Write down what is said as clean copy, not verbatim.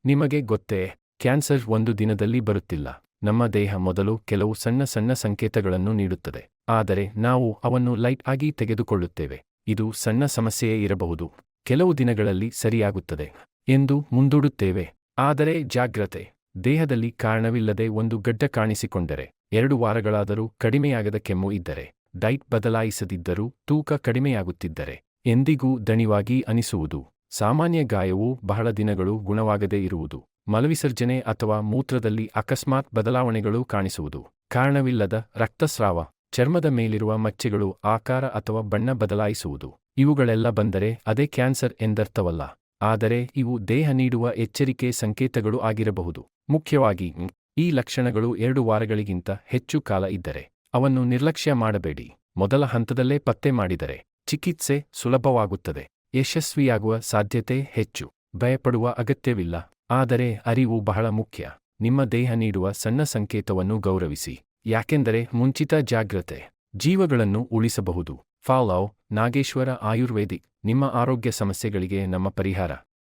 ನಿಮಗೆ ಗೊತ್ತೇ, ಕ್ಯಾನ್ಸರ್ ಒಂದು ದಿನದಲ್ಲಿ ಬರುತ್ತಿಲ್ಲ. ನಮ್ಮ ದೇಹ ಮೊದಲು ಕೆಲವು ಸಣ್ಣ ಸಣ್ಣ ಸಂಕೇತಗಳನ್ನು ನೀಡುತ್ತದೆ. ಆದರೆ ನಾವು ಅವನ್ನು ಲೈಟ್ ಆಗಿ ತೆಗೆದುಕೊಳ್ಳುತ್ತೇವೆ. ಇದು ಸಣ್ಣ ಸಮಸ್ಯೆಯೇ ಇರಬಹುದು, ಕೆಲವು ದಿನಗಳಲ್ಲಿ ಸರಿಯಾಗುತ್ತದೆ ಎಂದು ಮುಂದೂಡುತ್ತೇವೆ. ಆದರೆ ಜಾಗ್ರತೆ, ದೇಹದಲ್ಲಿ ಕಾರಣವಿಲ್ಲದೆ ಒಂದು ಗಡ್ಡ ಕಾಣಿಸಿಕೊಂಡರೆ, 2 ವಾರಗಳಾದರೂ ಕಡಿಮೆಯಾಗದ ಕೆಮ್ಮು ಇದ್ದರೆ, ಡೈಟ್ ಬದಲಾಯಿಸದಿದ್ದರೂ ತೂಕ ಕಡಿಮೆಯಾಗುತ್ತಿದ್ದರೆ, ಎಂದಿಗೂ ದಣಿವಾಗಿ ಅನಿಸುವುದು, ಸಾಮಾನ್ಯ ಗಾಯವು ಬಹಳ ದಿನಗಳು ಗುಣವಾಗದೇ ಇರುವುದು, ಮಲವಿಸರ್ಜನೆ ಅಥವಾ ಮೂತ್ರದಲ್ಲಿ ಅಕಸ್ಮಾತ್ ಬದಲಾವಣೆಗಳು ಕಾಣಿಸುವುದು, ಕಾರಣವಿಲ್ಲದ ರಕ್ತಸ್ರಾವ, ಚರ್ಮದ ಮೇಲಿರುವ ಮಚ್ಚೆಗಳು ಆಕಾರ ಅಥವಾ ಬಣ್ಣ ಬದಲಾಯಿಸುವುದು, ಇವುಗಳೆಲ್ಲ ಬಂದರೆ ಅದೇ ಕ್ಯಾನ್ಸರ್ ಎಂದರ್ಥವಲ್ಲ. ಆದರೆ ಇವು ದೇಹ ನೀಡುವ ಎಚ್ಚರಿಕೆ ಸಂಕೇತಗಳು ಆಗಿರಬಹುದು. ಮುಖ್ಯವಾಗಿ ಈ ಲಕ್ಷಣಗಳು 2 ವಾರಗಳಿಗಿಂತ ಹೆಚ್ಚು ಕಾಲ ಇದ್ದರೆ ಅವನ್ನು ನಿರ್ಲಕ್ಷ್ಯ ಮಾಡಬೇಡಿ. ಮೊದಲ ಹಂತದಲ್ಲೇ ಪತ್ತೆ ಮಾಡಿದರೆ ಚಿಕಿತ್ಸೆ ಸುಲಭವಾಗುತ್ತದೆ, ಯಶಸ್ವಿಯಾಗುವ ಸಾಧ್ಯತೆ ಹೆಚ್ಚು. ಭಯಪಡುವ ಅಗತ್ಯವಿಲ್ಲ, ಆದರೆ ಅರಿವು ಬಹಳ ಮುಖ್ಯ. ನಿಮ್ಮ ದೇಹ ನೀಡುವ ಸಣ್ಣ ಸಂಕೇತವನ್ನು ಗೌರವಿಸಿ, ಯಾಕೆಂದರೆ ಮುಂಚಿತ ಜಾಗ್ರತೆ ಜೀವಗಳನ್ನು ಉಳಿಸಬಹುದು. ಫಾಲೋ ನಾಗೇಶ್ವರ ಆಯುರ್ವೇದಿಕ್, ನಿಮ್ಮ ಆರೋಗ್ಯ ಸಮಸ್ಯೆಗಳಿಗೆ ನಮ್ಮ ಪರಿಹಾರ.